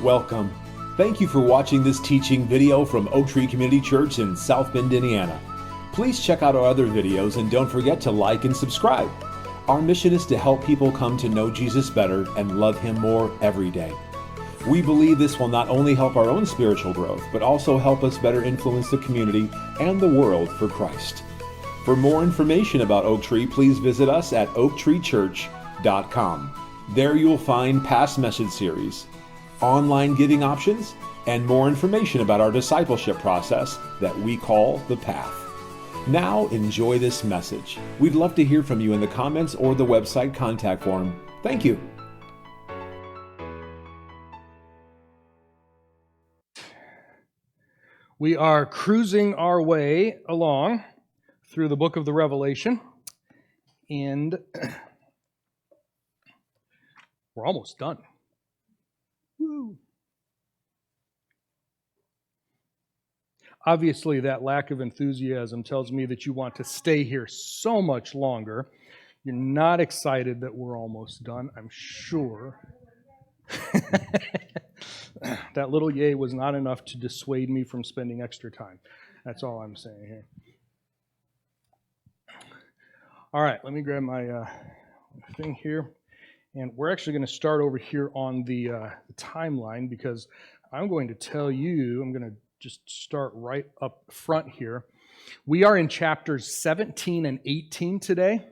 Welcome. Thank you for watching this teaching video from Oak Tree Community Church in South Bend, Indiana. Please check out our other videos and don't forget to like and subscribe. Our mission is to help people come to know Jesus better and love Him more every day. We believe this will not only help our own spiritual growth, but also help us better influence the community and the world for Christ. For more information about Oak Tree, please visit us at oaktreechurch.com. There you'll find past message series, online giving options, and more information about our discipleship process that we call The Path. Now enjoy this message. We'd love to hear from you in the comments or the website contact form. Thank you. We are cruising our way along through the book of the Revelation, and we're almost done. Woo. Obviously, that lack of enthusiasm tells me that you want to stay here so much longer. You're not excited that we're almost done, I'm sure. That little yay was not enough to dissuade me from spending extra time. That's all I'm saying here. All right, let me grab my thing here. And we're actually going to start over here on the timeline because I'm going to tell you, I'm going to just start right up front here. We are in chapters 17 and 18 today.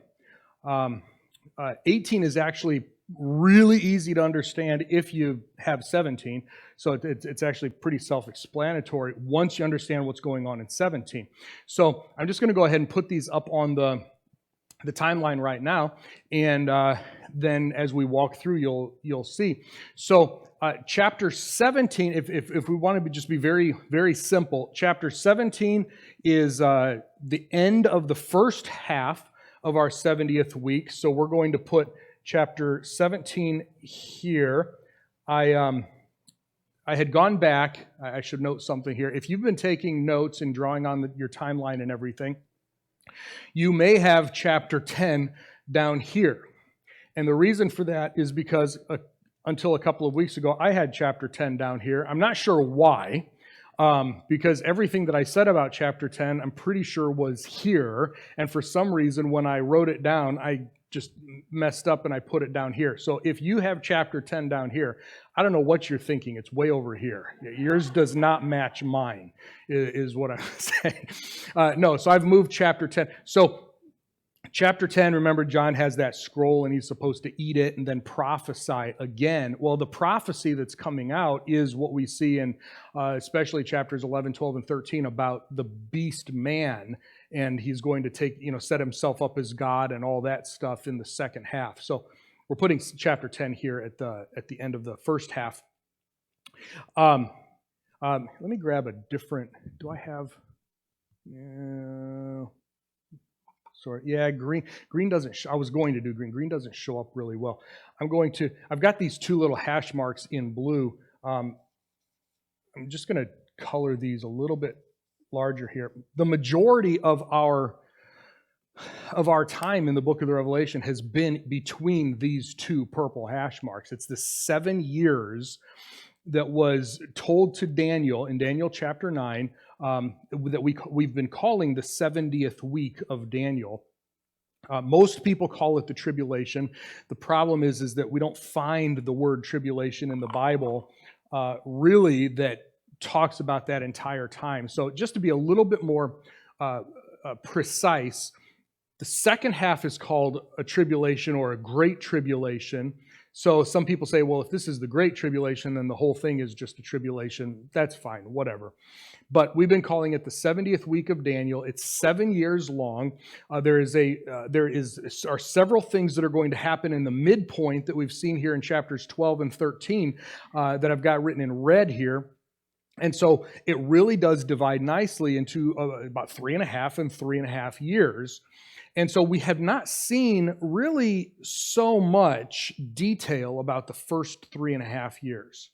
18 is actually really easy to understand if you have 17. So it's actually pretty self-explanatory once you understand what's going on in 17. So I'm just going to go ahead and put these up on the timeline right now, and then as we walk through, you'll see. So chapter 17, if we want to just be very, very simple, chapter 17 is the end of the first half of our 70th week. So we're going to put chapter 17 here. I had gone back. I should note something here. If you've been taking notes and drawing on your timeline and everything, you may have chapter 10 down here. And the reason for that is because until a couple of weeks ago, I had chapter 10 down here. I'm not sure why, because everything that I said about chapter 10, I'm pretty sure was here. And for some reason, when I wrote it down, I just messed up and I put it down here. So if you have chapter 10 down here, I don't know what you're thinking. It's way over here. Yours does not match mine, is what I'm saying. No, so I've moved chapter 10. So chapter 10, remember, John has that scroll and he's supposed to eat it and then prophesy again. Well, the prophecy that's coming out is what we see in especially chapters 11, 12, and 13 about the beast man, and he's going to set himself up as God and all that stuff in the second half. So we're putting chapter 10 here at the end of the first half. Let me grab a different, do I have, sorry, yeah, green doesn't, I was going to do green doesn't show up really well. I've got these two little hash marks in blue. I'm just going to color these a little bit larger here. The majority of our time in the book of the Revelation has been between these two purple hash marks. It's the 7 years that was told to Daniel in Daniel chapter 9 that we've been calling the 70th week of Daniel. Most people call it the tribulation. The problem is that we don't find the word tribulation in the Bible really that talks about that entire time. So just to be a little bit more precise, the second half is called a tribulation or a great tribulation. So some people say, well, if this is the great tribulation, then the whole thing is just a tribulation. That's fine, whatever. But we've been calling it the 70th week of Daniel. It's 7 years long. There are several things that are going to happen in the midpoint that we've seen here in chapters 12 and 13 that I've got written in red here. And so it really does divide nicely into about 3.5 and 3.5 years. And so we have not seen really so much detail about the first 3.5 years.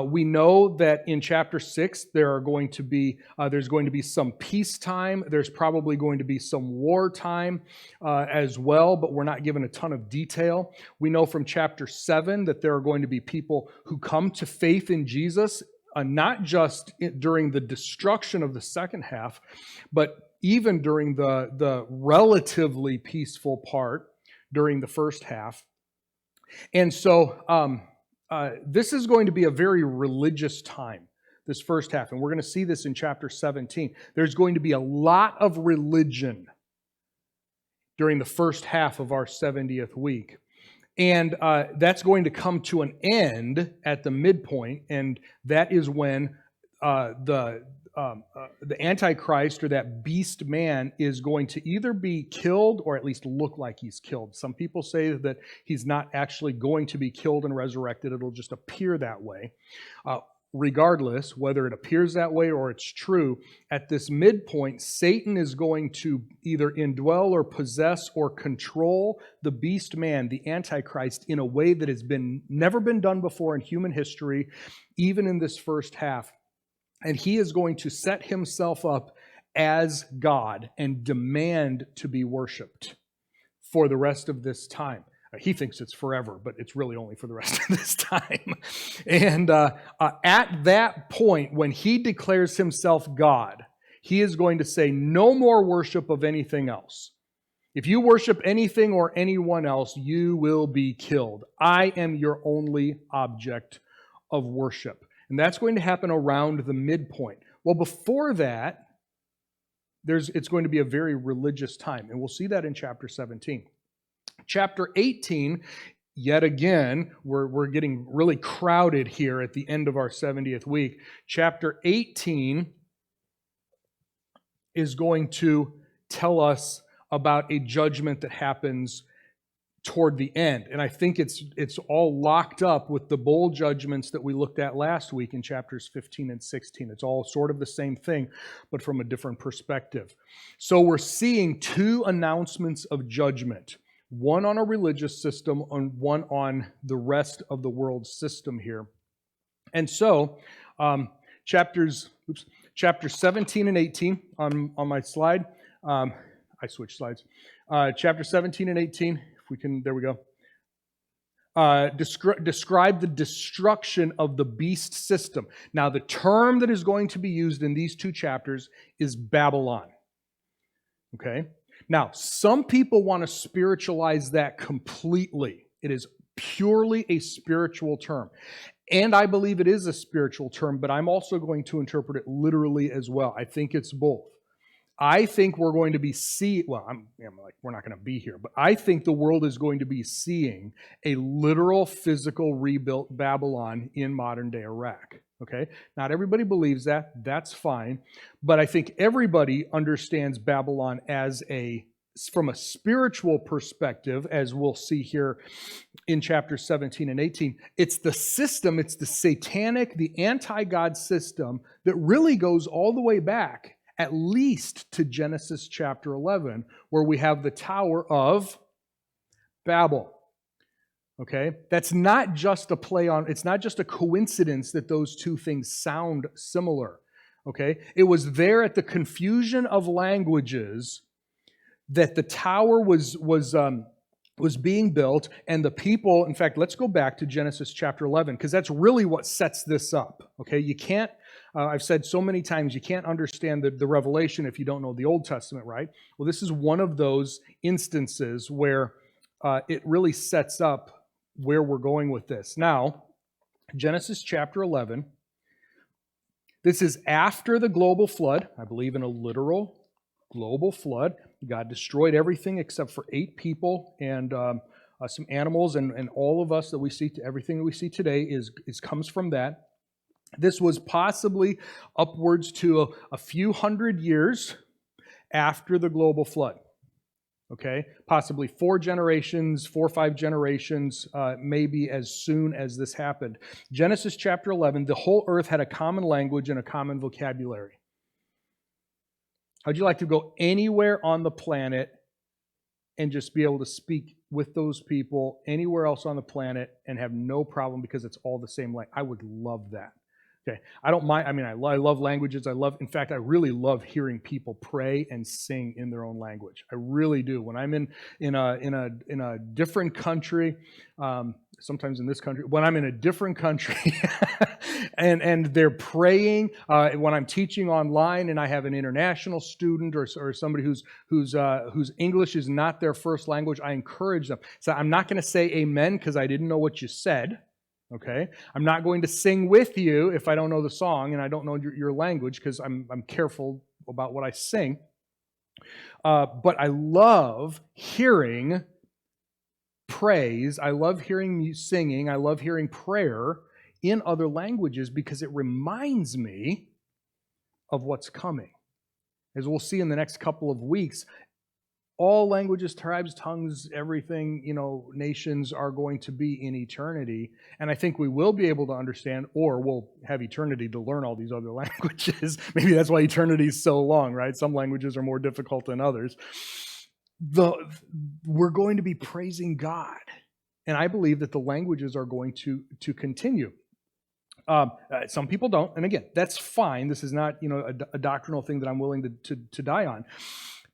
We know that in chapter 6 there's going to be some peacetime. There's probably going to be some wartime as well, but we're not given a ton of detail. We know from chapter 7 that there are going to be people who come to faith in Jesus, not just during the destruction of the second half, but even during the relatively peaceful part during the first half. And so this is going to be a very religious time, this first half. And we're going to see this in chapter 17. There's going to be a lot of religion during the first half of our 70th week. And that's going to come to an end at the midpoint, and that is when the Antichrist, or that beast man, is going to either be killed or at least look like he's killed. Some people say that he's not actually going to be killed and resurrected. It'll just appear that way. Regardless, whether it appears that way or it's true, at this midpoint, Satan is going to either indwell or possess or control the beast man, the Antichrist, in a way that has never been done before in human history, even in this first half. And he is going to set himself up as God and demand to be worshiped for the rest of this time. He thinks it's forever, but it's really only for the rest of this time. And at that point, when he declares himself God, he is going to say, no more worship of anything else. If you worship anything or anyone else, you will be killed. I am your only object of worship. And that's going to happen around the midpoint. Well, before that, it's going to be a very religious time. And we'll see that in chapter 17. Chapter 18, yet again, we're getting really crowded here at the end of our 70th week. Chapter 18 is going to tell us about a judgment that happens toward the end. And I think it's all locked up with the bowl judgments that we looked at last week in chapters 15 and 16. It's all sort of the same thing, but from a different perspective. So we're seeing two announcements of judgment. One on a religious system and one on the rest of the world system here. And so, chapters 17 and 18 on my slide. I switched slides. Chapter 17 and 18, if we can, there we go. Describe the destruction of the beast system. Now, the term that is going to be used in these two chapters is Babylon. Okay? Now, some people want to spiritualize that completely. It is purely a spiritual term. And I believe it is a spiritual term, but I'm also going to interpret it literally as well. I think it's both. I think we're going to be we're not going to be here, but I think the world is going to be seeing a literal, physical, rebuilt Babylon in modern day Iraq. Okay? Not everybody believes that. That's fine. But I think everybody understands Babylon from a spiritual perspective, as we'll see here in chapters 17 and 18. It's the system, it's the satanic, the anti-God system that really goes all the way back, at least to Genesis chapter 11, where we have the Tower of Babel. Okay? That's not just a play on, it's not just a coincidence that those two things sound similar. Okay? It was there at the confusion of languages that the tower was being built, and the people, in fact, let's go back to Genesis chapter 11, because that's really what sets this up. Okay? You can't, I've said so many times, you can't understand the Revelation if you don't know the Old Testament, right? Well, this is one of those instances where it really sets up where we're going with this. Now, Genesis chapter 11, this is after the global flood. I believe in a literal global flood. God destroyed everything except for 8 people and some animals, and all of us that we see, everything that we see today comes from that. This was possibly upwards to a few hundred years after the global flood. Okay, possibly 4 or 5 generations, maybe as soon as this happened. Genesis chapter 11, the whole earth had a common language and a common vocabulary. How'd you like to go anywhere on the planet and just be able to speak with those people anywhere else on the planet and have no problem because it's all the same language. I would love that. Okay, I don't mind. I mean, I love languages. In fact, I really love hearing people pray and sing in their own language. I really do. When I'm in a different country, sometimes in this country, when I'm in a different country, and they're praying, when I'm teaching online and I have an international student or somebody whose English is not their first language, I encourage them. So I'm not going to say amen because I didn't know what you said. Okay, I'm not going to sing with you if I don't know the song and I don't know your language because I'm careful about what I sing. But I love hearing praise. I love hearing singing. I love hearing prayer in other languages because it reminds me of what's coming. As we'll see in the next couple of weeks, all languages, tribes, tongues, everything, nations are going to be in eternity. And I think we will be able to understand, or we'll have eternity to learn all these other languages. Maybe that's why eternity is so long, right? Some languages are more difficult than others. We're going to be praising God. And I believe that the languages are going to continue. Some people don't. And again, that's fine. This is not, a doctrinal thing that I'm willing to die on.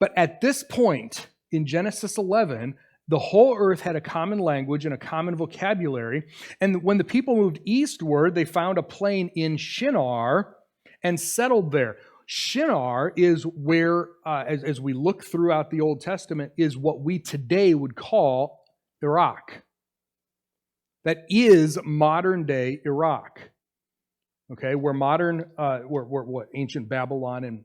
But at this point in Genesis 11, the whole earth had a common language and a common vocabulary. And when the people moved eastward, they found a plain in Shinar and settled there. Shinar is where, as we look throughout the Old Testament, is what we today would call Iraq. That is modern-day Iraq. Okay, where what ancient Babylon and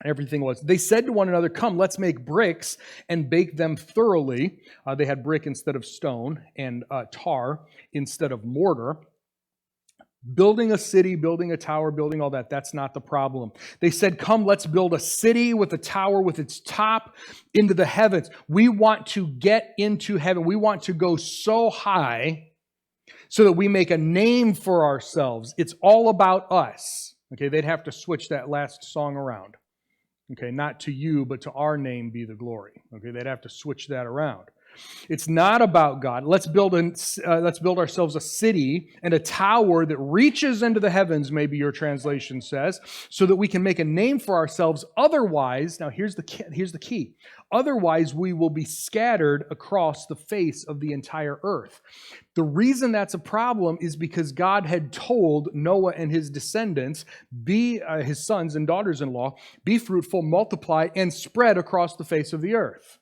everything was. They said to one another, "Come, let's make bricks and bake them thoroughly." They had brick instead of stone and tar instead of mortar. Building a city, building a tower, building all that, that's not the problem. They said, "Come, let's build a city with a tower with its top into the heavens." We want to get into heaven. We want to go so high so that we make a name for ourselves. It's all about us. Okay, they'd have to switch that last song around. Okay, not to you, but to our name be the glory. Okay, they'd have to switch that around. It's not about God. Let's build ourselves a city and a tower that reaches into the heavens, maybe your translation says, so that we can make a name for ourselves. Otherwise, now here's the key. Otherwise, we will be scattered across the face of the entire earth. The reason that's a problem is because God had told Noah and his descendants, his sons and daughters-in-law, be fruitful, multiply, and spread across the face of the earth.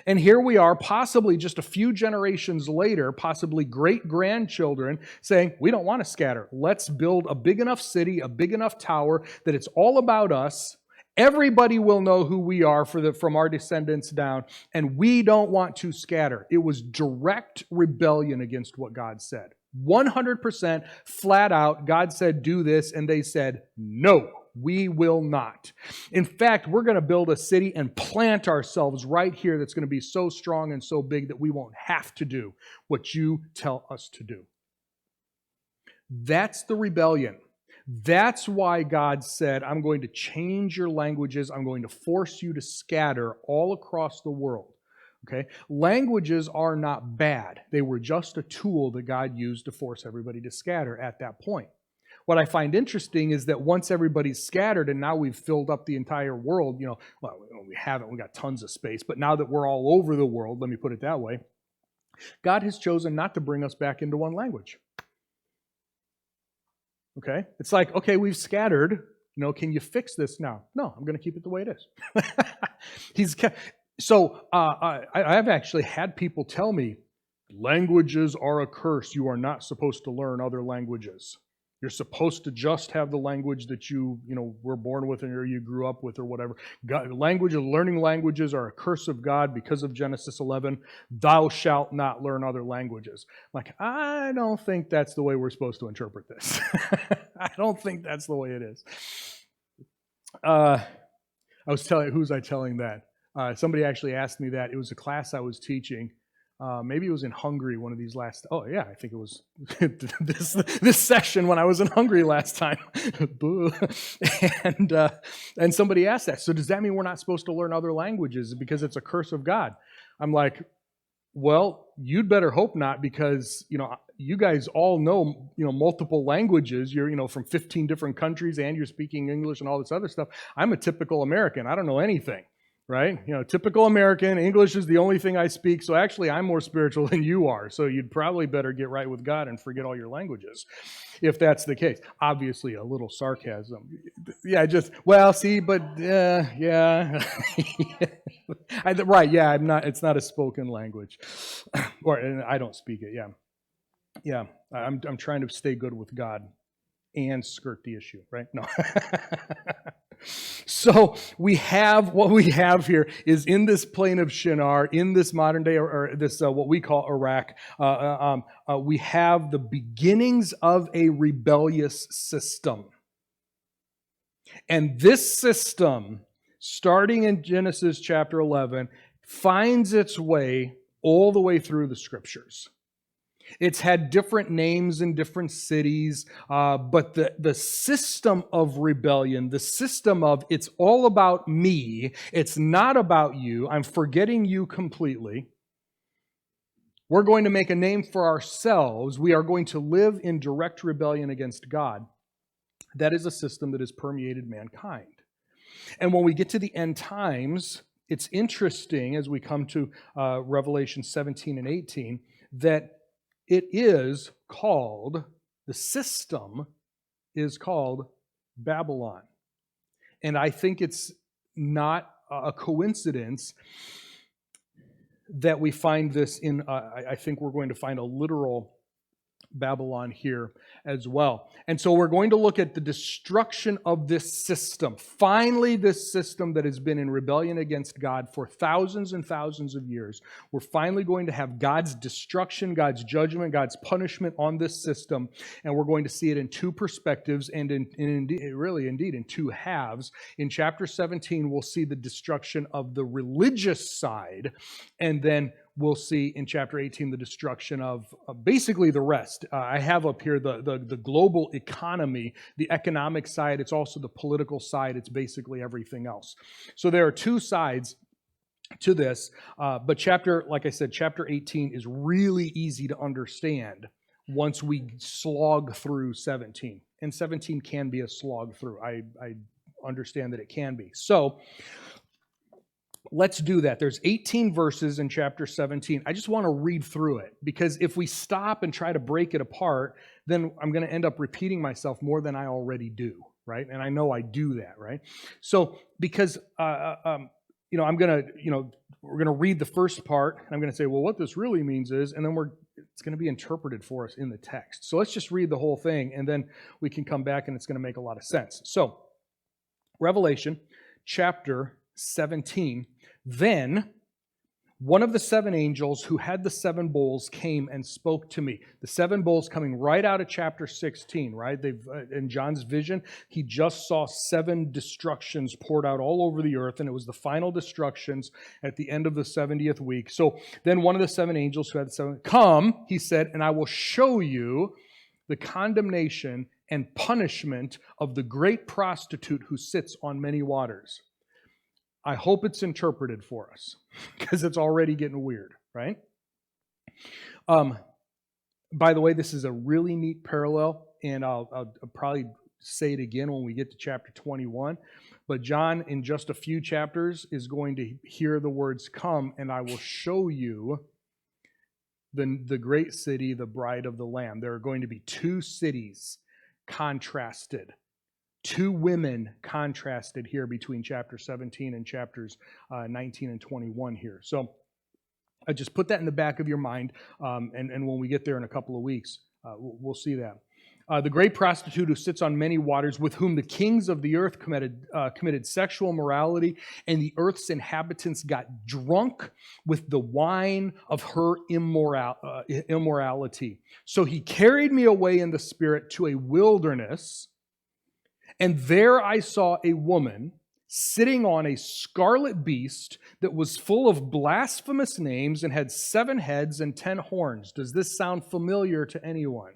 And here we are, possibly just a few generations later, possibly great-grandchildren, saying, we don't want to scatter. Let's build a big enough city, a big enough tower, that it's all about us. Everybody will know who we are from our descendants down, and we don't want to scatter. It was direct rebellion against what God said. 100% flat out, God said, do this, and they said, no. We will not. In fact, we're going to build a city and plant ourselves right here that's going to be so strong and so big that we won't have to do what you tell us to do. That's the rebellion. That's why God said, I'm going to change your languages. I'm going to force you to scatter all across the world. Okay? Languages are not bad. They were just a tool that God used to force everybody to scatter at that point. What I find interesting is that once everybody's scattered and now we've filled up the entire world, we haven't, we got tons of space, but now that we're all over the world, let me put it that way, God has chosen not to bring us back into one language. Okay? It's like, okay, we've scattered, can you fix this now? No, I'm going to keep it the way it is. I've actually had people tell me, languages are a curse. You are not supposed to learn other languages. You're supposed to just have the language that you were born with or you grew up with or whatever. Learning languages are a curse of God because of Genesis 11. Thou shalt not learn other languages. Like, I don't think that's the way we're supposed to interpret this. I don't think that's the way it is. Who's I telling that? Somebody actually asked me that. It was a class I was teaching. Maybe it was in Hungary one of these last... Oh, yeah, I think it was this session when I was in Hungary last time. And somebody asked that. So does that mean we're not supposed to learn other languages because it's a curse of God? I'm like, Well, you'd better hope not, because you guys all know multiple languages. You're from 15 different countries, and you're speaking English and all this other stuff. I'm a typical American. I don't know anything, right? Typical American. English is the only thing I speak. So actually, I'm more spiritual than you are. So you'd probably better get right with God and forget all your languages, if that's the case. Obviously, a little sarcasm. Yeah, yeah. Right, yeah, I'm not. It's not a spoken language, and I don't speak it. Yeah. I'm trying to stay good with God and skirt the issue, right? No. So what we have here is in this plain of Shinar, in this modern day, or this what we call Iraq, we have the beginnings of a rebellious system, and this system, starting in Genesis chapter 11, finds its way all the way through the scriptures. It's had different names in different cities, but the system of rebellion, the system of it's all about me, it's not about you, I'm forgetting you completely. We're going to make a name for ourselves. We are going to live in direct rebellion against God. That is a system that has permeated mankind. And when we get to the end times, it's interesting as we come to Revelation 17 and 18 that it is called, the system is called Babylon. And I think it's not a coincidence that we find this in, I think we're going to find a literal Babylon here as well. And so we're going to look at the destruction of this system. Finally, this system that has been in rebellion against God for thousands and thousands of years, we're finally going to have God's destruction, God's judgment, God's punishment on this system. And we're going to see it in two perspectives and indeed in two halves. In chapter 17, we'll see the destruction of the religious side, and then we'll see in chapter 18 the destruction of basically the rest. I have up here the global economy, the economic side. It's also the political side. It's basically everything else. So there are two sides to this. But like I said, chapter 18 is really easy to understand once we slog through 17. And 17 can be a slog through. I understand that it can be. So let's do that. There's 18 verses in chapter 17. I just want to read through it, because if we stop and try to break it apart, then I'm going to end up repeating myself more than I already do, right? And I know I do that, right? So because I'm going to, we're going to read the first part, and I'm going to say, well, what this really means is, and then it's going to be interpreted for us in the text. So let's just read the whole thing, and then we can come back, and it's going to make a lot of sense. So, Revelation chapter 17. Then one of the seven angels who had the seven bowls came and spoke to me. The seven bowls coming right out of chapter 16, right? In John's vision, he just saw seven destructions poured out all over the earth, and it was the final destructions at the end of the 70th week. So then one of the seven angels who had the seven, come, he said, and I will show you the condemnation and punishment of the great prostitute who sits on many waters. I hope it's interpreted for us, because it's already getting weird, right? By the way, this is a really neat parallel, and I'll probably say it again when we get to chapter 21. But John, in just a few chapters, is going to hear the words, come, and I will show you the great city, the bride of the Lamb. There are going to be two cities contrasted. Two women contrasted here between chapter 17 and chapters 19 and 21 here. So I just put that in the back of your mind, and when we get there in a couple of weeks, we'll see that. The great prostitute who sits on many waters, with whom the kings of the earth committed sexual morality, and the earth's inhabitants got drunk with the wine of her immorality. So he carried me away in the spirit to a wilderness, and there I saw a woman sitting on a scarlet beast that was full of blasphemous names and had 7 heads and 10 horns. Does this sound familiar to anyone?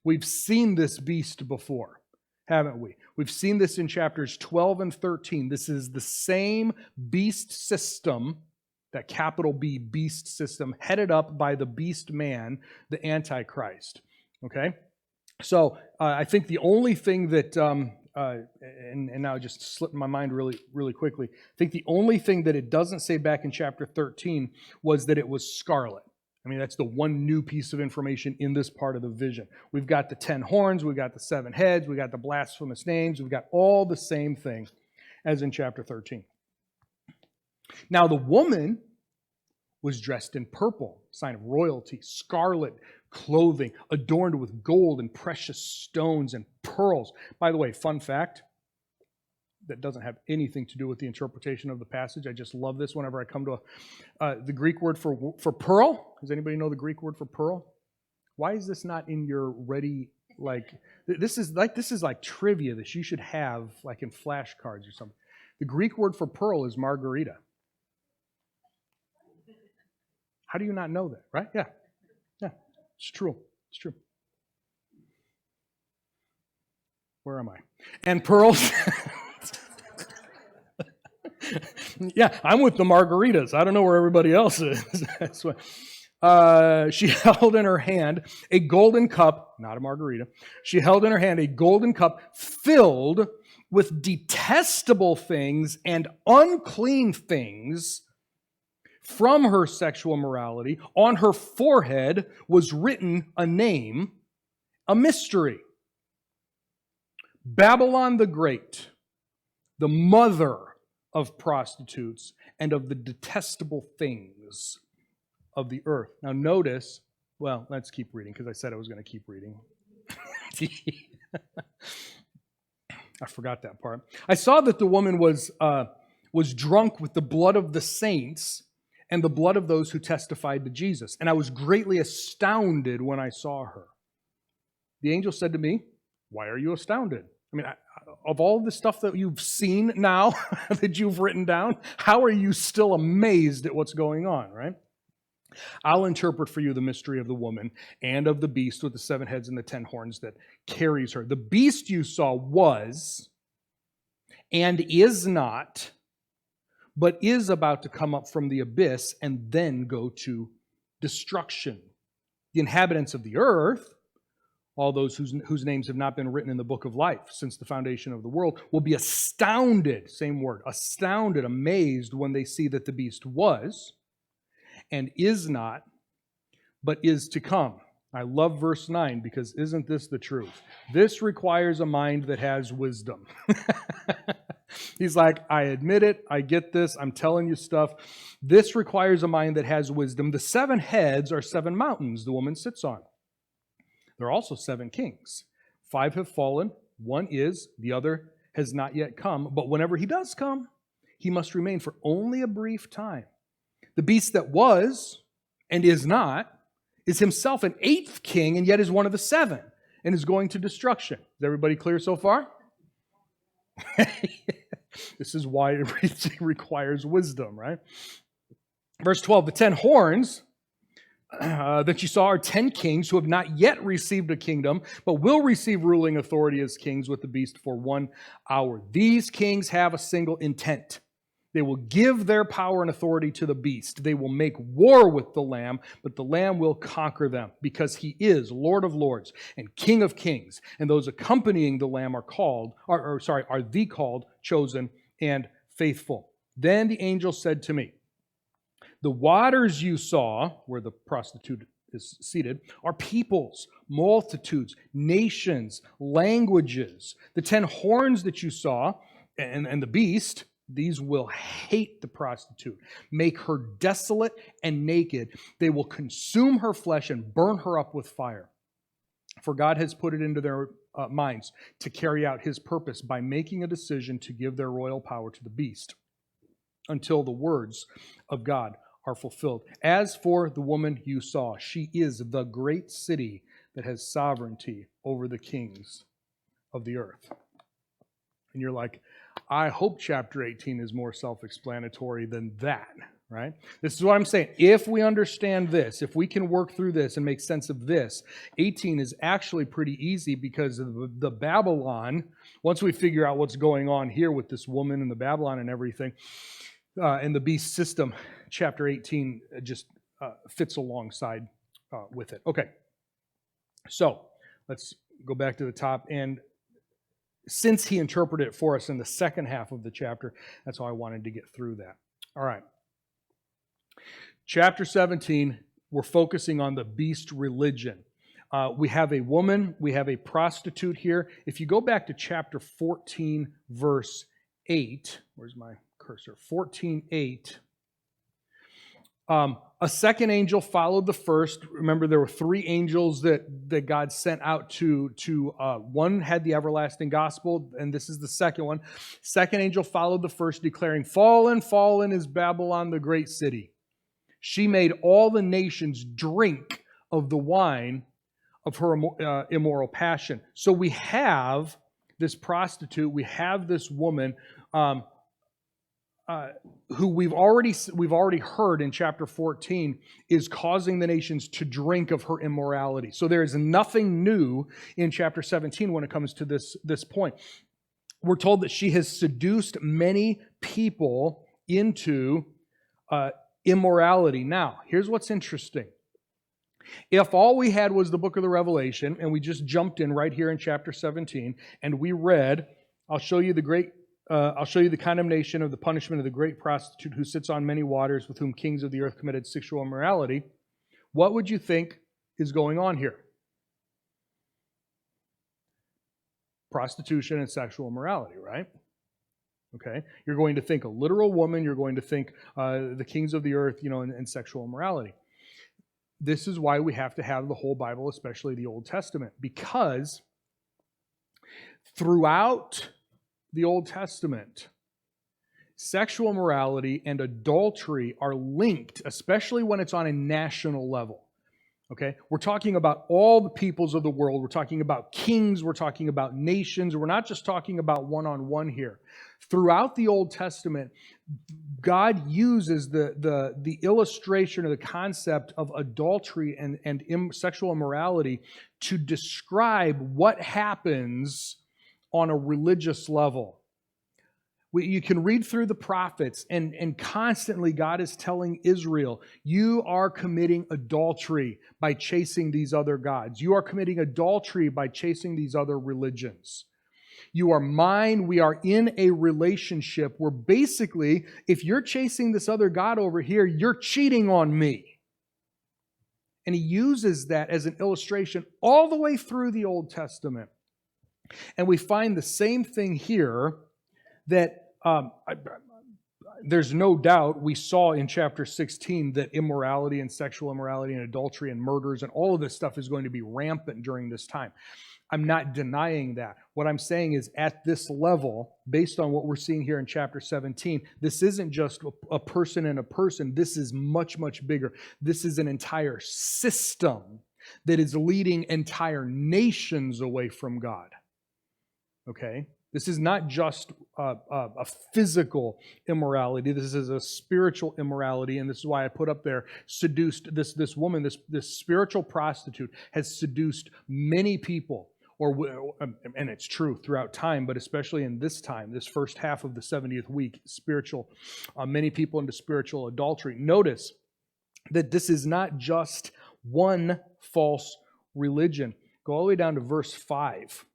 We've seen this beast before, haven't we? We've seen this in chapters 12 and 13. This is the same beast system that capital B beast system headed up by the beast man, the Antichrist. Okay? So I think the only thing that, and now it just slipped my mind really quickly, I think the only thing that it doesn't say back in chapter 13 was that it was scarlet. I mean, that's the one new piece of information in this part of the vision. We've got the 10 horns, we've got the 7 heads, we've got the blasphemous names, we've got all the same thing as in chapter 13. Now, the woman was dressed in purple, sign of royalty, scarlet clothing, adorned with gold and precious stones and pearls. By the way, fun fact, that doesn't have anything to do with the interpretation of the passage. I just love this whenever I come to the Greek word for pearl. Does anybody know the Greek word for pearl? Why is this not in your ready, this is like trivia that you should have like in flashcards or something. The Greek word for pearl is margarita. How do you not know that, right? Yeah, it's true. It's true. Where am I? And pearls. Yeah, I'm with the margaritas. I don't know where everybody else is. That's what. She held in her hand a golden cup, not a margarita. She held in her hand a golden cup filled with detestable things and unclean things from her sexual morality. On her forehead was written a name, a mystery. Babylon the Great, the mother of prostitutes and of the detestable things of the earth. Now notice, well, let's keep reading because I said I was going to keep reading. I forgot that part. I saw that the woman was drunk with the blood of the saints and the blood of those who testified to Jesus. And I was greatly astounded when I saw her. The angel said to me, "Why are you astounded?" I mean, of all the stuff that you've seen now, that you've written down, how are you still amazed at what's going on, right? I'll interpret for you the mystery of the woman and of the beast with the 7 heads and the 10 horns that carries her. The beast you saw was and is not, but is about to come up from the abyss and then go to destruction. The inhabitants of the earth, all those whose names have not been written in the book of life since the foundation of the world, will be astounded, same word, astounded, amazed when they see that the beast was and is not, but is to come. I love verse 9 because isn't this the truth? This requires a mind that has wisdom. He's like, I admit it, I get this, I'm telling you stuff. This requires a mind that has wisdom. The 7 heads are 7 mountains the woman sits on. There are also 7 kings. 5 have fallen, 1 is, the other has not yet come. But whenever he does come, he must remain for only a brief time. The beast that was and is not is himself an 8th king and yet is one of the 7 and is going to destruction. Is everybody clear so far? This is why it requires wisdom, right? Verse 12, the 10 horns that you saw are 10 kings who have not yet received a kingdom, but will receive ruling authority as kings with the beast for 1 hour. These kings have a single intent. They will give their power and authority to the beast. They will make war with the Lamb, but the Lamb will conquer them because he is Lord of lords and King of kings. And those accompanying the Lamb are the called, chosen, and faithful. Then the angel said to me, the waters you saw, where the prostitute is seated, are peoples, multitudes, nations, languages. The 10 horns that you saw, and the beast, these will hate the prostitute, make her desolate and naked. They will consume her flesh and burn her up with fire. For God has put it into their minds to carry out his purpose by making a decision to give their royal power to the beast until the words of God are fulfilled. As for the woman you saw, she is the great city that has sovereignty over the kings of the earth. And you're like, I hope chapter 18 is more self-explanatory than that, right? This is what I'm saying. If we understand this, if we can work through this and make sense of this, 18 is actually pretty easy because of the Babylon, once we figure out what's going on here with this woman and the Babylon and everything, and the beast system, chapter 18 just fits alongside with it. Okay, so let's go back to the top. And since he interpreted it for us in the second half of the chapter, that's how I wanted to get through that. All right. Chapter 17, we're focusing on the beast religion. We have a woman, we have a prostitute here. If you go back to chapter 14, verse 8, where's my cursor? 14:8. A second angel followed the first. Remember, there were three angels that God sent out to one had the everlasting gospel, and this is the second one. Second angel followed the first, declaring, "Fallen, fallen is Babylon, the great city. She made all the nations drink of the wine of her immoral passion." So we have this prostitute, we have this woman who we've already heard in chapter 14 is causing the nations to drink of her immorality. So there is nothing new in chapter 17 when it comes to this point. We're told that she has seduced many people into immorality. Now, here's what's interesting. If all we had was the book of the Revelation, and we just jumped in right here in chapter 17, and we read, I'll show you the condemnation of the punishment of the great prostitute who sits on many waters, with whom kings of the earth committed sexual immorality, what would you think is going on here? Prostitution and sexual immorality, right? Okay, you're going to think a literal woman, you're going to think the kings of the earth, and sexual immorality. This is why we have to have the whole Bible, especially the Old Testament, because throughout the Old Testament, sexual immorality and adultery are linked, especially when it's on a national level. Okay, we're talking about all the peoples of the world. We're talking about kings. We're talking about nations. We're not just talking about one-on-one here. Throughout the Old Testament, God uses the illustration or the concept of adultery and sexual immorality to describe what happens on a religious level. You can read through the prophets, and constantly God is telling Israel, you are committing adultery by chasing these other gods. You are committing adultery by chasing these other religions. You are mine. We are in a relationship where basically, if you're chasing this other God over here, you're cheating on me. And he uses that as an illustration all the way through the Old Testament. And we find the same thing here that there's no doubt we saw in chapter 16 that immorality and sexual immorality and adultery and murders and all of this stuff is going to be rampant during this time. I'm not denying that. What I'm saying is at this level, based on what we're seeing here in chapter 17, this isn't just a person and a person. This is much, much bigger. This is an entire system that is leading entire nations away from God. Okay? This is not just a physical immorality. This is a spiritual immorality, and this is why I put up there, seduced this woman, this spiritual prostitute has seduced many people, and it's true throughout time, but especially in this time, this first half of the 70th week, many people into spiritual adultery. Notice that this is not just one false religion. Go all the way down to verse 5,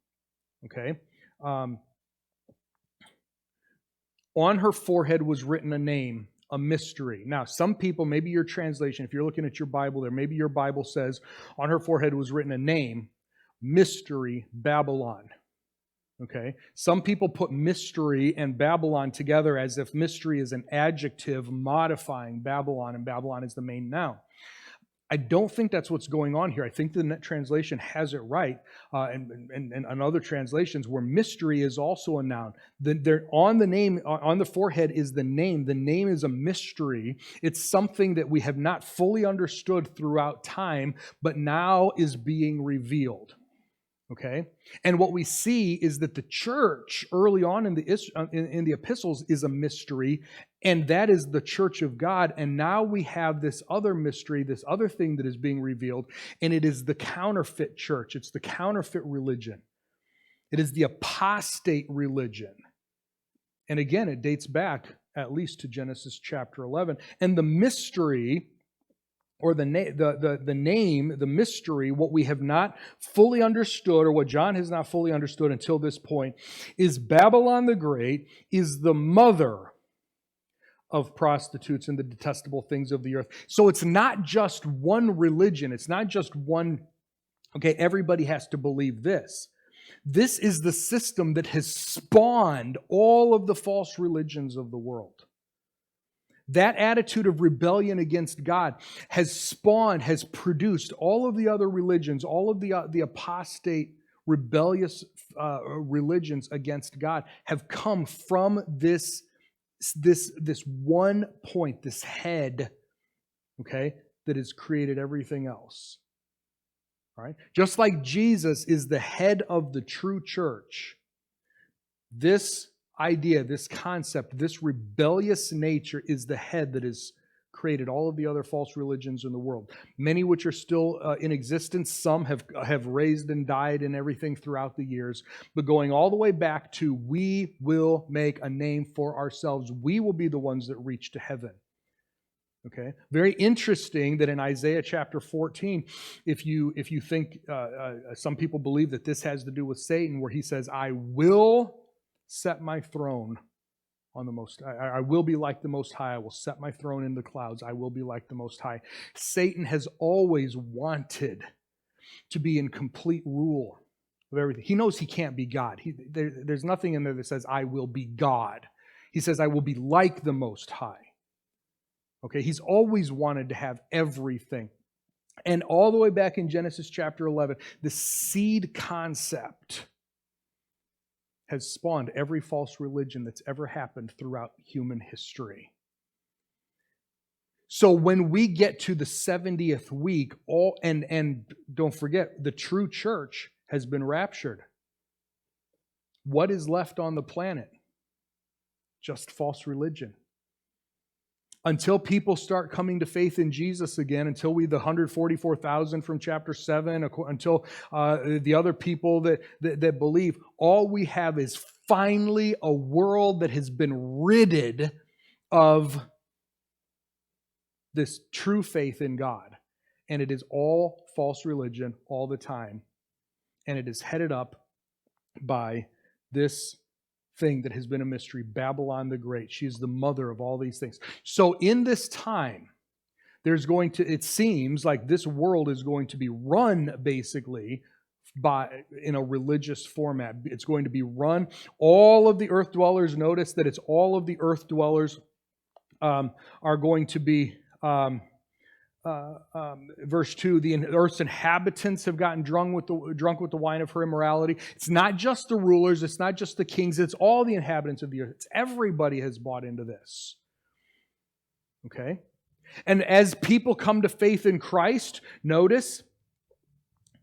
okay? On her forehead was written a name, a mystery. Now, some people, maybe your translation, if you're looking at your Bible there, maybe your Bible says, on her forehead was written a name, mystery, Babylon. Okay? Some people put mystery and Babylon together as if mystery is an adjective modifying Babylon, and Babylon is the main noun. I don't think that's what's going on here. I think the Net Translation has it right, and other translations where mystery is also a noun. On the forehead is the name. The name is a mystery. It's something that we have not fully understood throughout time, but now is being revealed. Okay? And what we see is that the church early on in the epistles is a mystery, and that is the church of God. And now we have this other mystery, this other thing that is being revealed, and it is the counterfeit church. It's the counterfeit religion. It is the apostate religion. And again, it dates back at least to Genesis chapter 11. And the mystery, or the name, the mystery, what we have not fully understood, or what John has not fully understood until this point, is Babylon the Great is the mother of prostitutes and the detestable things of the earth. So it's not just one religion. It's not just one, okay, everybody has to believe this. This is the system that has spawned all of the false religions of the world. That attitude of rebellion against God has spawned, has produced all of the other religions, all of the apostate, rebellious religions against God have come from this one point, this head, okay, that has created everything else. All right? Just like Jesus is the head of the true church, this idea, this concept, this rebellious nature is the head that has created all of the other false religions in the world. Many which are still in existence. Some have raised and died and everything throughout the years. But going all the way back to, we will make a name for ourselves. We will be the ones that reach to heaven. Okay? Very interesting that in Isaiah chapter 14, if you think, some people believe that this has to do with Satan, where he says, I will set my throne on the Most High. I will be like the Most High. I will set my throne in the clouds. I will be like the Most High. Satan has always wanted to be in complete rule of everything. He knows he can't be God. There's nothing in there that says, I will be God. He says, I will be like the Most High. Okay, he's always wanted to have everything. And all the way back in Genesis chapter 11, the seed concept has spawned every false religion that's ever happened throughout human history. So when we get to the 70th week, and don't forget, the true church has been raptured. What is left on the planet? Just false religion. Until people start coming to faith in Jesus again, until the 144,000 from chapter 7, until the other people that believe, all we have is finally a world that has been ridded of this true faith in God. And it is all false religion all the time. And it is headed up by this thing that has been a mystery, Babylon the Great. She is the mother of all these things. So in this time, it seems like this world is going to be run basically in a religious format. It's going to be run. All of the earth dwellers, notice that it's all of the earth dwellers are going to be, verse 2, the earth's inhabitants have gotten drunk with the wine of her immorality. It's not just the rulers, it's not just the kings, it's all the inhabitants of the earth. Everybody has bought into this. Okay? And as people come to faith in Christ, notice,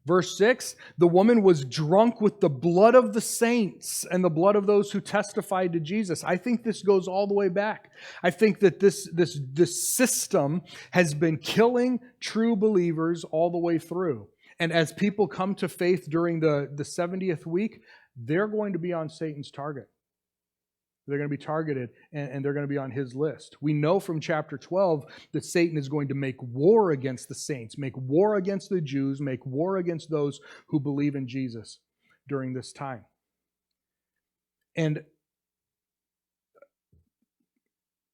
verse 6, the woman was drunk with the blood of the saints and the blood of those who testified to Jesus. I think this goes all the way back. I think that this system has been killing true believers all the way through. And as people come to faith during the 70th week, they're going to be on Satan's target. They're going to be targeted, and they're going to be on his list. We know from chapter 12 that Satan is going to make war against the saints, make war against the Jews, make war against those who believe in Jesus during this time. And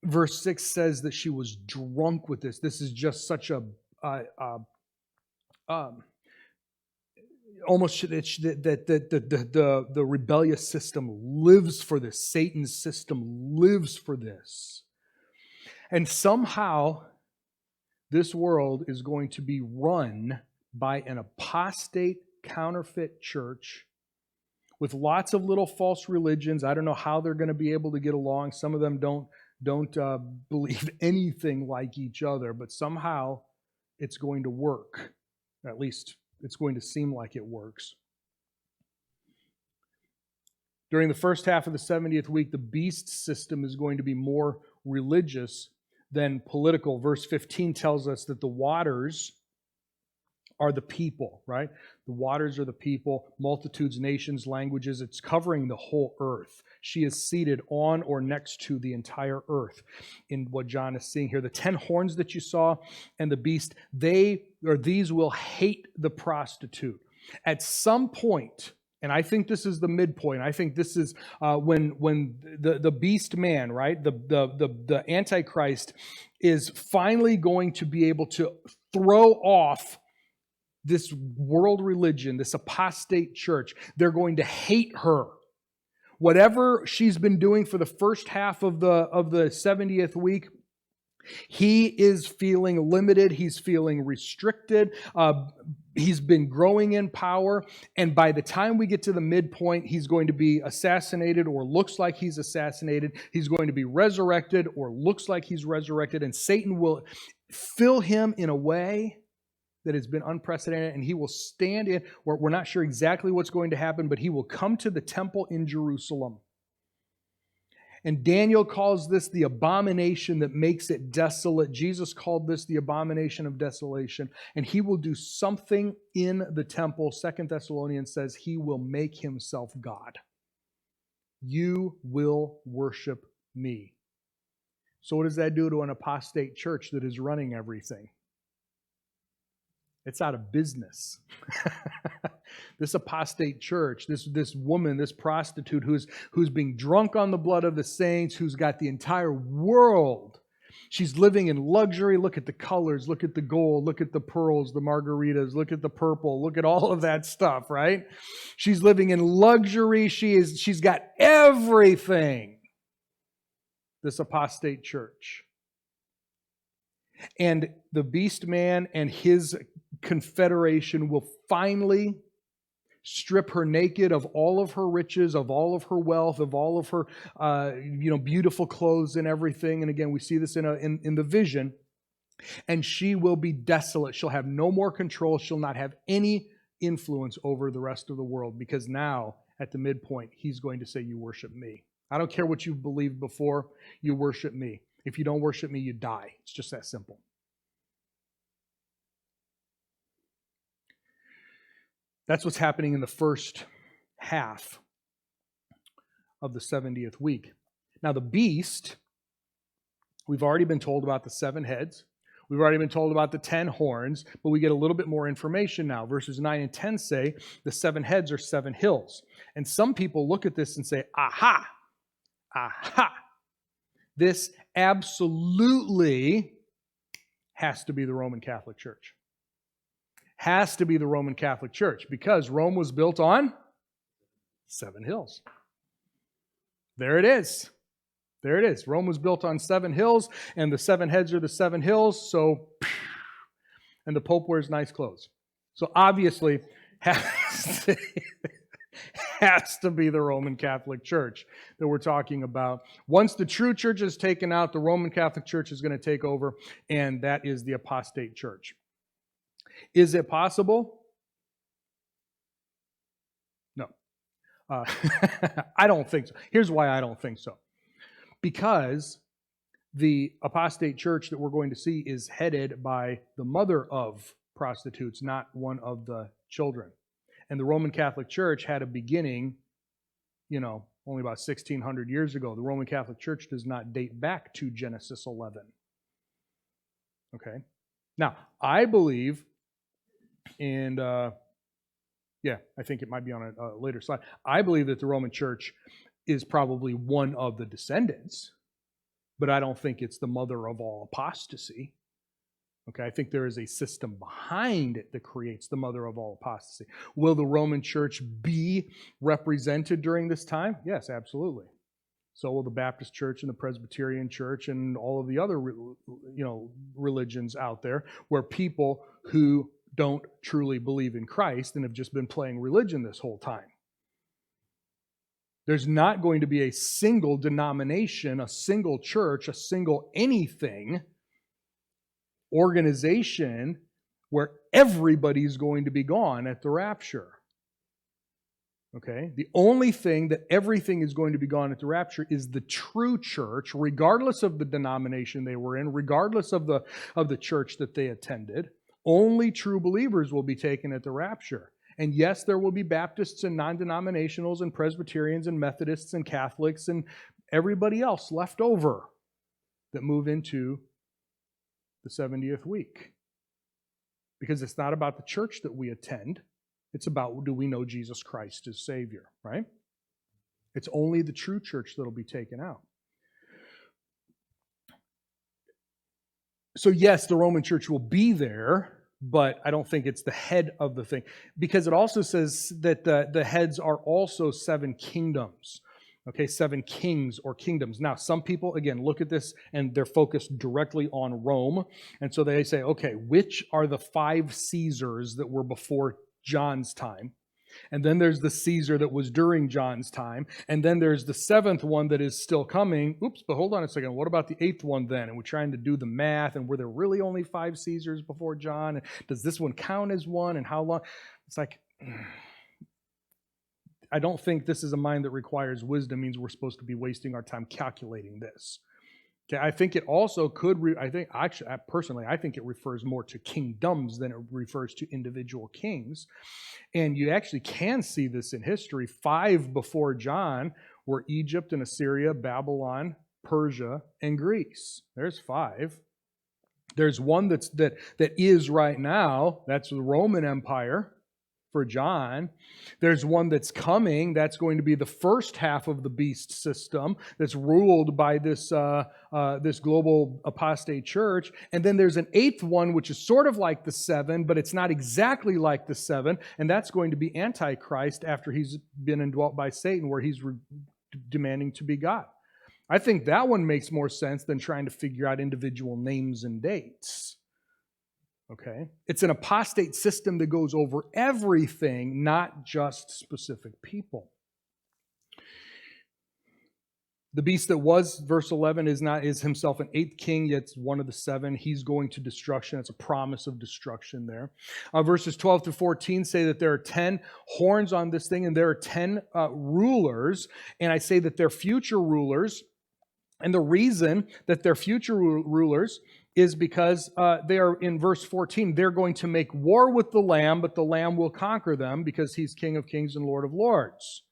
verse 6 says that she was drunk with this. This is just such a almost that the rebellious system lives for this. Satan's system lives for this. And somehow this world is going to be run by an apostate counterfeit church with lots of little false religions. I don't know how they're going to be able to get along. Some of them don't believe anything like each other, but somehow it's going to work. At least it's going to seem like it works. During the first half of the 70th week, the beast system is going to be more religious than political. Verse 15 tells us that the waters are the people, right? The waters are the people, multitudes, nations, languages. It's covering the whole earth. She is seated on or next to the entire earth in what John is seeing here. The 10 horns that you saw and the beast, these will hate the prostitute. At some point, and I think this is the midpoint. I think this is when the beast man, right, the Antichrist, is finally going to be able to throw off this world religion, this apostate church. They're going to hate her. Whatever she's been doing for the first half of the 70th week, he is feeling limited. He's feeling restricted. He's been growing in power. And by the time we get to the midpoint, he's going to be assassinated or looks like he's assassinated. He's going to be resurrected or looks like he's resurrected. And Satan will fill him in a way that has been unprecedented. And he will stand in, we're not sure exactly what's going to happen, but he will come to the temple in Jerusalem. And Daniel calls this the abomination that makes it desolate. Jesus called this the abomination of desolation. And he will do something in the temple. 2 Thessalonians says he will make himself God. You will worship me. So what does that do to an apostate church that is running everything? It's out of business. This apostate church, this woman, this prostitute who's being drunk on the blood of the saints, who's got the entire world. She's living in luxury. Look at the colors. Look at the gold. Look at the pearls, the margaritas. Look at the purple. Look at all of that stuff, right? She's living in luxury. She's got everything. This apostate church. And the beast man and his confederation will finally strip her naked of all of her riches, of all of her wealth, of all of her beautiful clothes and everything. And again, we see this in the vision. And she will be desolate. She'll have no more control. She'll not have any influence over the rest of the world, because now at the midpoint, he's going to say, you worship me. I don't care what you've believed before, you worship me. If you don't worship me, you die. It's just that simple. That's what's happening in the first half of the 70th week. Now the beast, we've already been told about the 7 heads. We've already been told about the 10 horns, but we get a little bit more information now. Verses 9 and 10 say the 7 heads are 7 hills. And some people look at this and say, aha, aha. This absolutely has to be the Roman Catholic Church. Has to be the Roman Catholic Church, because Rome was built on 7 hills. There it is. There it is. Rome was built on 7 hills, and the 7 heads are the 7 hills, so, and the Pope wears nice clothes. So obviously, has to be the Roman Catholic Church that we're talking about. Once the true church is taken out, the Roman Catholic Church is going to take over, and that is the apostate church. Is it possible? No. I don't think so. Here's why I don't think so. Because the apostate church that we're going to see is headed by the mother of prostitutes, not one of the children. And the Roman Catholic Church had a beginning, only about 1,600 years ago. The Roman Catholic Church does not date back to Genesis 11. Okay? Now, I believe, and I think it might be on a later slide, I believe that the Roman Church is probably one of the descendants, but I don't think it's the mother of all apostasy. Okay, I think there is a system behind it that creates the mother of all apostasy. Will the Roman Church be represented during this time? Yes, absolutely. So will the Baptist Church and the Presbyterian Church and all of the other, religions out there, where people who don't truly believe in Christ and have just been playing religion this whole time. There's not going to be a single denomination, a single church, a single anything organization where everybody's going to be gone at the rapture. Okay? The only thing that everything is going to be gone at the rapture is the true church, regardless of the denomination they were in, regardless of the church that they attended. Only true believers will be taken at the rapture. And yes, there will be Baptists and non-denominationals and Presbyterians and Methodists and Catholics and everybody else left over that move into the 70th week. Because it's not about the church that we attend. It's about, do we know Jesus Christ as Savior, right? It's only the true church that will be taken out. So yes, the Roman church will be there, but I don't think it's the head of the thing. Because it also says that the heads are also 7 kingdoms. Okay, 7 kings or kingdoms. Now, some people, again, look at this and they're focused directly on Rome. And so they say, okay, which are the 5 Caesars that were before John's time? And then there's the Caesar that was during John's time. And then there's the 7th one that is still coming. Oops, but hold on a second. What about the 8th one then? And we're trying to do the math. And were there really only 5 Caesars before John? And does this one count as one? And how long? It's like, I don't think this is a mind that requires wisdom, means we're supposed to be wasting our time calculating this. Okay, I think it also could, I think it refers more to kingdoms than it refers to individual kings. And you actually can see this in history. 5 before John were Egypt and Assyria, Babylon, Persia, and Greece. There's 5. There's one that is right now. That's the Roman Empire for John. There's one that's coming. That's going to be the first half of the beast system that's ruled by this global apostate church. And then there's an 8th one, which is sort of like the 7, but it's not exactly like the 7. And that's going to be Antichrist after he's been indwelt by Satan, where he's demanding to be God. I think that one makes more sense than trying to figure out individual names and dates. Okay? It's an apostate system that goes over everything, not just specific people. The beast that was, verse 11, is himself an 8th king, yet it's one of the 7. He's going to destruction. It's a promise of destruction there. Verses 12 to 14 say that there are 10 horns on this thing, and there are 10 rulers. And I say that they're future rulers. And the reason that they're future rulers is because they are, in verse 14, they're going to make war with the Lamb, but the Lamb will conquer them because he's King of Kings and Lord of Lords.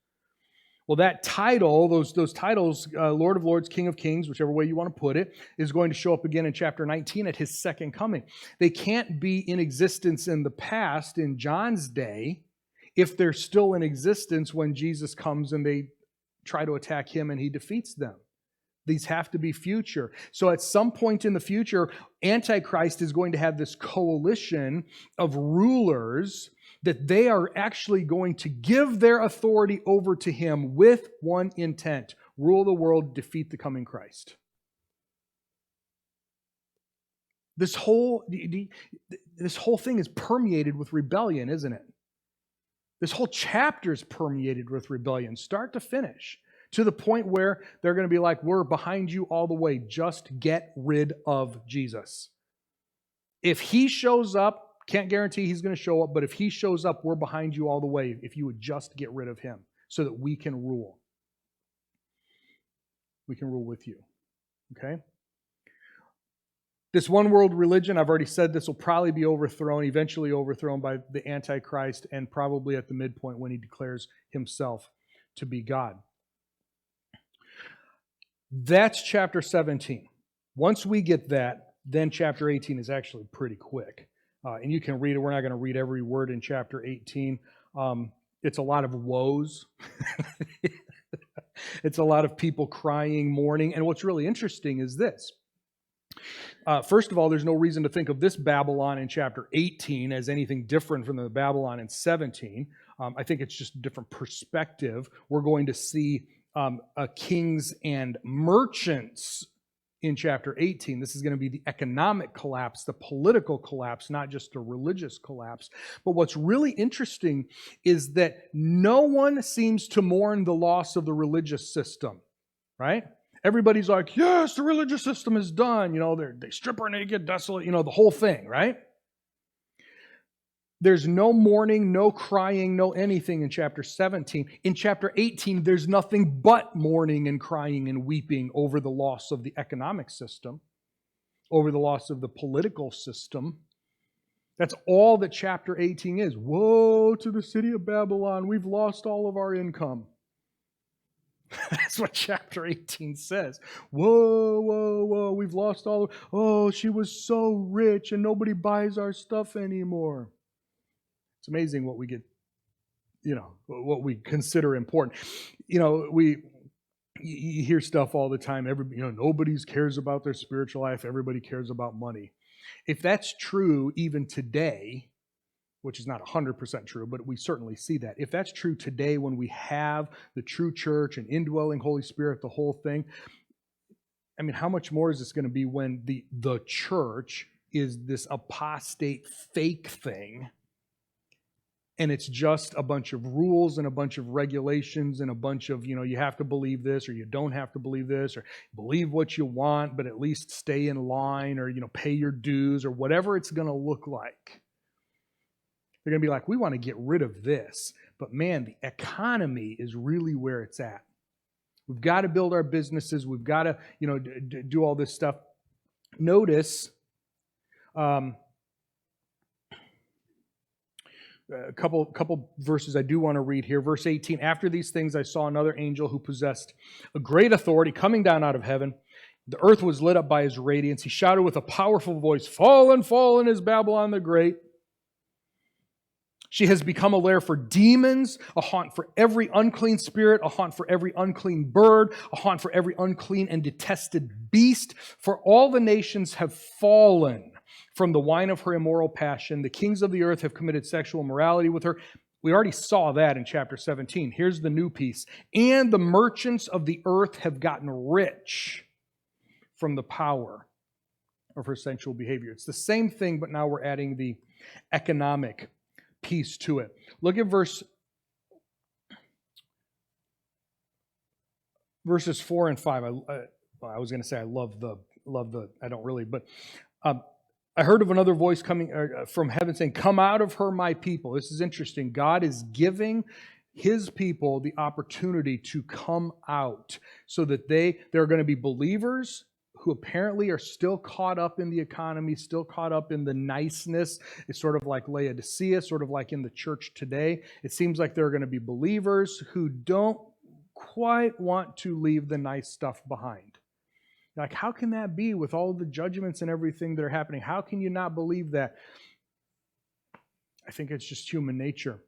Well, that title, those titles, Lord of Lords, King of Kings, whichever way you want to put it, is going to show up again in chapter 19 at his second coming. They can't be in existence in the past, in John's day, if they're still in existence when Jesus comes and they try to attack him and he defeats them. These have to be future. So at some point in the future, Antichrist is going to have this coalition of rulers that they are actually going to give their authority over to him with one intent: rule the world, defeat the coming Christ. This whole thing is permeated with rebellion, isn't it? This whole chapter is permeated with rebellion, start to finish. To the point where they're going to be like, we're behind you all the way. Just get rid of Jesus. If he shows up, can't guarantee he's going to show up, but if he shows up, we're behind you all the way. If you would just get rid of him so that we can rule. We can rule with you. Okay? This one world religion, I've already said this will probably be eventually overthrown by the Antichrist, and probably at the midpoint when he declares himself to be God. That's chapter 17. Once we get that, then chapter 18 is actually pretty quick. And you can read it. We're not going to read every word in chapter 18. It's a lot of woes. It's a lot of people crying, mourning. And what's really interesting is this. First of all, there's no reason to think of this Babylon in chapter 18 as anything different from the Babylon in 17. I think it's just a different perspective. We're going to see kings and merchants in chapter 18. This is going to be the economic collapse, the political collapse, not just a religious collapse. But what's really interesting is that no one seems to mourn the loss of the religious system, right? Everybody's like, yes, the religious system is done. You know, they strip her naked, desolate, you know, the whole thing, right? There's no mourning, no crying, no anything in chapter 17. In chapter 18, there's nothing but mourning and crying and weeping over the loss of the economic system, over the loss of the political system. That's all that chapter 18 is. Woe to the city of Babylon, we've lost all of our income. That's what chapter 18 says. Whoa, whoa, whoa, we've lost all of, oh, she was so rich and nobody buys our stuff anymore. It's amazing what we get, what we consider important. You hear stuff all the time. Nobody cares about their spiritual life. Everybody cares about money. If that's true even today, which is not 100% true, but we certainly see that. If that's true today when we have the true church and indwelling Holy Spirit, the whole thing, I mean, how much more is this going to be when the church is this apostate fake thing, and it's just a bunch of rules and a bunch of regulations and a bunch of, you have to believe this or you don't have to believe this, or believe what you want, but at least stay in line, or, pay your dues, or whatever it's going to look like. They're going to be like, we want to get rid of this. But man, the economy is really where it's at. We've got to build our businesses. We've got to, do all this stuff. Notice a couple verses I do want to read here. Verse 18, after these things I saw another angel who possessed a great authority coming down out of heaven. The earth was lit up by his radiance. He shouted with a powerful voice, "Fallen, fallen is Babylon the Great. She has become a lair for demons, a haunt for every unclean spirit, a haunt for every unclean bird, a haunt for every unclean and detested beast. For all the nations have fallen from the wine of her immoral passion. The kings of the earth have committed sexual immorality with her." We already saw that in chapter 17. Here's the new piece. "And the merchants of the earth have gotten rich from the power of her sensual behavior." It's the same thing, but now we're adding the economic piece to it. Look at verses 4 and 5. I was going to say I love the. I don't really, but I heard of another voice coming from heaven saying, "Come out of her, my people." This is interesting. God is giving His people the opportunity to come out, so that they're going to be believers who apparently are still caught up in the economy, still caught up in the niceness. It's sort of like Laodicea, sort of like in the church today. It seems like there are going to be believers who don't quite want to leave the nice stuff behind. Like, how can that be with all the judgments and everything that are happening? How can you not believe that? I think it's just human nature.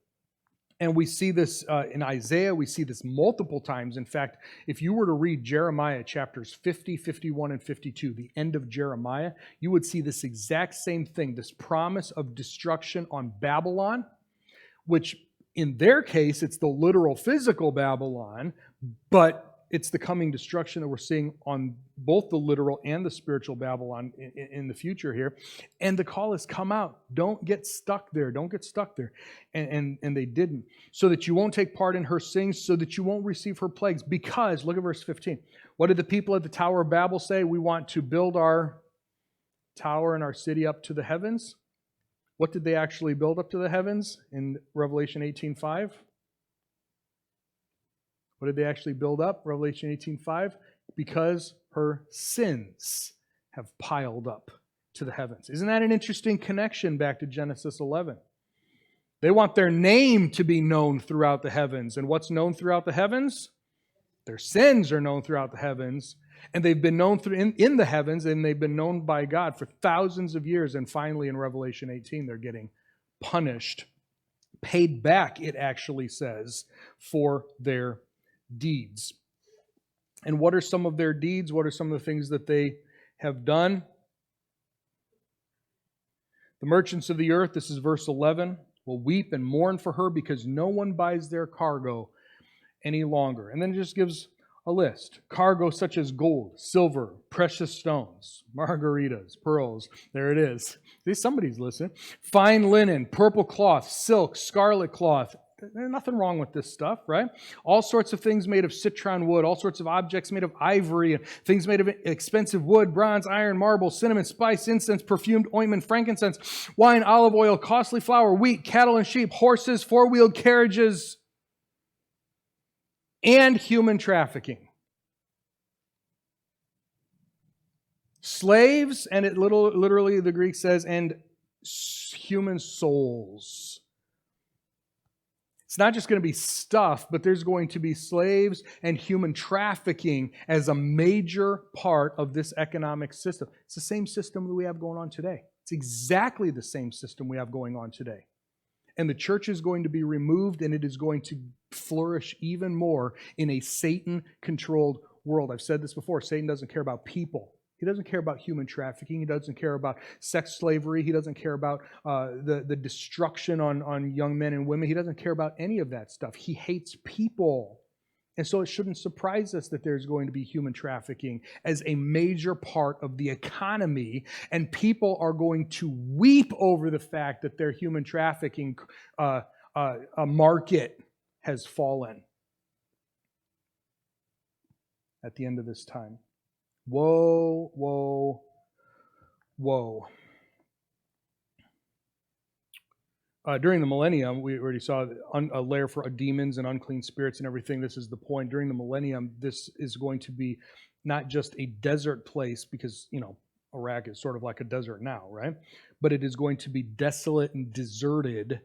And we see this in Isaiah. We see this multiple times. In fact, if you were to read Jeremiah chapters 50, 51, and 52, the end of Jeremiah, you would see this exact same thing, this promise of destruction on Babylon, which in their case, it's the literal physical Babylon, but it's the coming destruction that we're seeing on both the literal and the spiritual Babylon in the future here. And the call is, come out. Don't get stuck there. Don't get stuck there. And they didn't. So that you won't take part in her sins, so that you won't receive her plagues. Because, look at verse 15. What did the people at the Tower of Babel say? We want to build our tower and our city up to the heavens. What did they actually build up to the heavens in Revelation 18:5? What did they actually build up? Revelation 18:5. Because her sins have piled up to the heavens. Isn't that an interesting connection back to Genesis 11? They want their name to be known throughout the heavens. And what's known throughout the heavens? Their sins are known throughout the heavens. And they've been known in the heavens, and they've been known by God for thousands of years. And finally, in Revelation 18, they're getting punished, paid back, it actually says, for their deeds. And what are some of their deeds? What are some of the things that they have done? The merchants of the earth, this is verse 11, will weep and mourn for her because no one buys their cargo any longer. And then it just gives a list. Cargo such as gold, silver, precious stones, margaritas, pearls. There it is. See, somebody's listening. Fine linen, purple cloth, silk, scarlet cloth. There's nothing wrong with this stuff, right? All sorts of things made of citron wood, all sorts of objects made of ivory, and things made of expensive wood, bronze, iron, marble, cinnamon, spice, incense, perfumed ointment, frankincense, wine, olive oil, costly flour, wheat, cattle and sheep, horses, four-wheeled carriages, and human trafficking. Slaves, and it literally the Greek says, and human souls. It's not just going to be stuff, but there's going to be slaves and human trafficking as a major part of this economic system. It's the same system that we have going on today. It's exactly the same system we have going on today. And the church is going to be removed, and it is going to flourish even more in a Satan-controlled world. I've said this before. Satan doesn't care about people. He doesn't care about human trafficking. He doesn't care about sex slavery. He doesn't care about the destruction on young men and women. He doesn't care about any of that stuff. He hates people. And so it shouldn't surprise us that there's going to be human trafficking as a major part of the economy, and people are going to weep over the fact that their human trafficking market has fallen at the end of this time. Whoa, whoa, whoa. During the millennium, we already saw a lair for demons and unclean spirits and everything. This is the point. During the millennium, this is going to be not just a desert place, because, Iraq is sort of like a desert now, right? But it is going to be desolate and deserted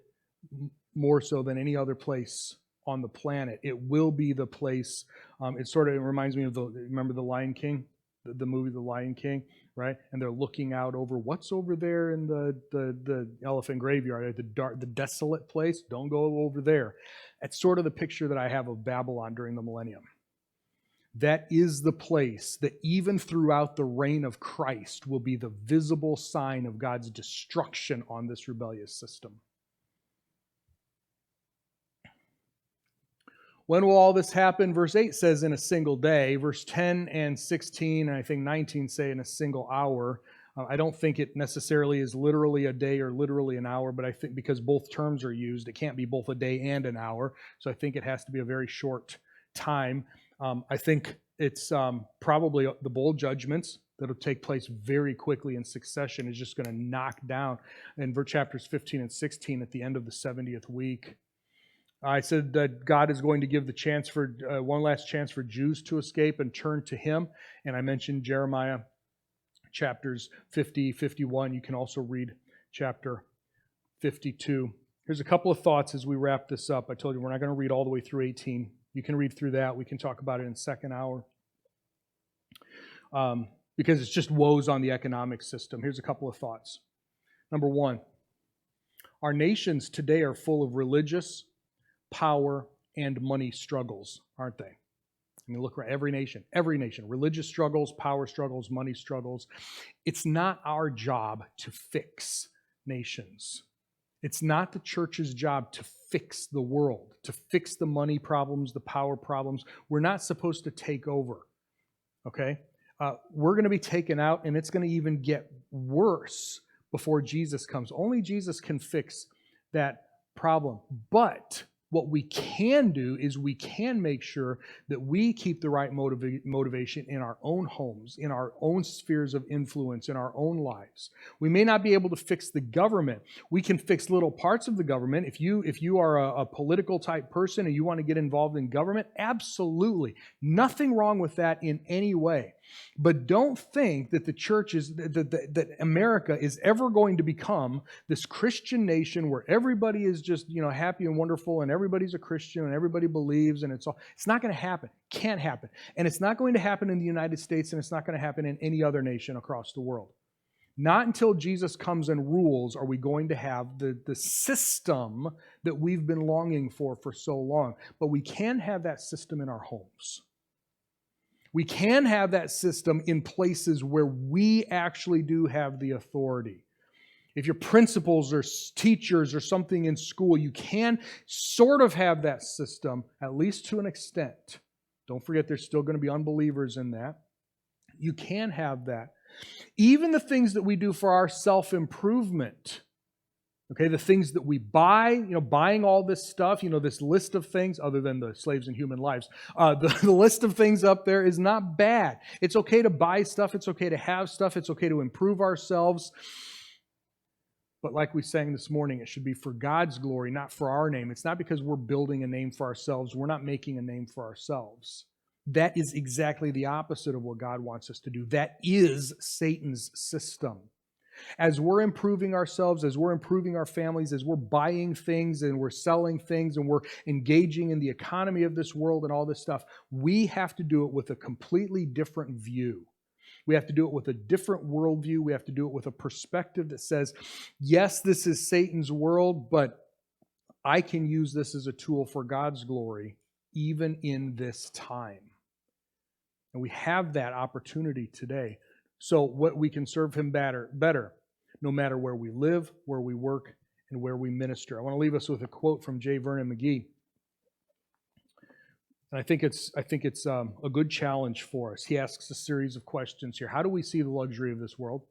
more so than any other place on the planet. It will be the place. It reminds me of remember The Lion King? The movie The Lion King, right? And they're looking out over what's over there in the elephant graveyard, the desolate place. Don't go over there. That's sort of the picture that I have of Babylon during the millennium. That is the place that even throughout the reign of Christ will be the visible sign of God's destruction on this rebellious system. When will all this happen? Verse 8 says in a single day. Verse 10 and 16, and I think 19 say in a single hour. I don't think it necessarily is literally a day or literally an hour, but I think because both terms are used, it can't be both a day and an hour. So I think it has to be a very short time. I think it's probably the bowl judgments that will take place very quickly in succession is just going to knock down in chapters 15 and 16 at the end of the 70th week. I said that God is going to give the chance for one last chance for Jews to escape and turn to Him. And I mentioned Jeremiah chapters 50, 51. You can also read chapter 52. Here's a couple of thoughts as we wrap this up. I told you we're not going to read all the way through 18. You can read through that. We can talk about it in the second hour. Because it's just woes on the economic system. Here's a couple of thoughts. Number one, our nations today are full of religious, power, and money struggles, aren't they? I mean, look around every nation, religious struggles, power struggles, money struggles. It's not our job to fix nations. It's not the church's job to fix the world, to fix the money problems, the power problems. We're not supposed to take over, okay? We're going to be taken out, and it's going to even get worse before Jesus comes. Only Jesus can fix that problem. But what we can do is we can make sure that we keep the right motivation in our own homes, in our own spheres of influence, in our own lives. We may not be able to fix the government. We can fix little parts of the government. If you are a political type person and you want to get involved in government, absolutely. Nothing wrong with that in any way. But don't think that the church that America is ever going to become this Christian nation where everybody is just, happy and wonderful and everybody's a Christian and everybody believes and it's not going to happen. Can't happen. And it's not going to happen in the United States, and it's not going to happen in any other nation across the world. Not until Jesus comes and rules are we going to have the system that we've been longing for so long. But we can have that system in our homes. We can have that system in places where we actually do have the authority. If your principals or teachers or something in school, you can sort of have that system, at least to an extent. Don't forget there's still going to be unbelievers in that. You can have that. Even the things that we do for our self-improvement, okay, the things that we buy, buying all this stuff, this list of things, other than the slaves and human lives, the list of things up there is not bad. It's okay to buy stuff. It's okay to have stuff. It's okay to improve ourselves. But like we sang this morning, it should be for God's glory, not for our name. It's not because we're building a name for ourselves. We're not making a name for ourselves. That is exactly the opposite of what God wants us to do. That is Satan's system. As we're improving ourselves, as we're improving our families, as we're buying things and we're selling things and we're engaging in the economy of this world and all this stuff, we have to do it with a completely different view. We have to do it with a different worldview. We have to do it with a perspective that says, yes, this is Satan's world, but I can use this as a tool for God's glory, even in this time. And we have that opportunity today. So what we can serve him better, no matter where we live, where we work, and where we minister. I want to leave us with a quote from J. Vernon McGee. And I think it's a good challenge for us. He asks a series of questions here. How do we see the luxury of this world?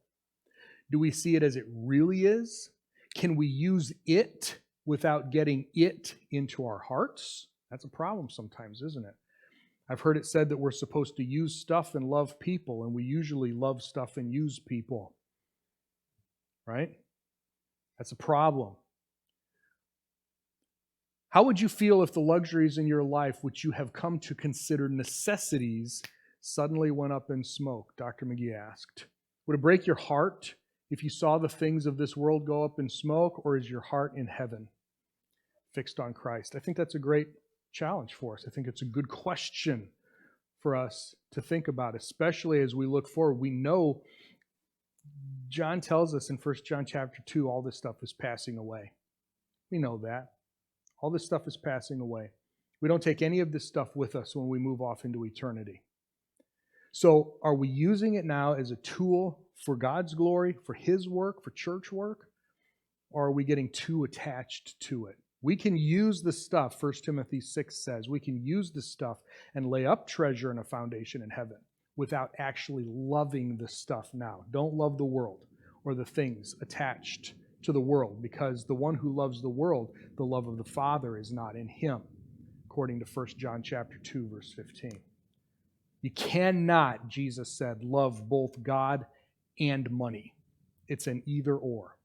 Do we see it as it really is? Can we use it without getting it into our hearts? That's a problem sometimes, isn't it? I've heard it said that we're supposed to use stuff and love people, and we usually love stuff and use people. Right? That's a problem. How would you feel if the luxuries in your life, which you have come to consider necessities, suddenly went up in smoke? Dr. McGee asked. Would it break your heart if you saw the things of this world go up in smoke, or is your heart in heaven, fixed on Christ? I think that's a great challenge for us. I think it's a good question for us to think about, especially as we look forward. We know John tells us in 1 John chapter 2, all this stuff is passing away. We know that. All this stuff is passing away. We don't take any of this stuff with us when we move off into eternity. So are we using it now as a tool for God's glory, for his work, for church work? Or are we getting too attached to it? We can use the stuff, 1 Timothy 6 says, we can use the stuff and lay up treasure and a foundation in heaven without actually loving the stuff now. Don't love the world or the things attached to the world, because the one who loves the world, the love of the Father is not in him, according to 1 John chapter 2, verse 15. You cannot, Jesus said, love both God and money. It's an either or.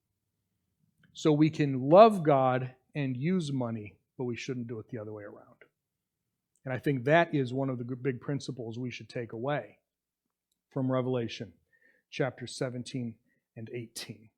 So we can love God and use money, but we shouldn't do it the other way around. And I think that is one of the big principles we should take away from Revelation chapter 17 and 18.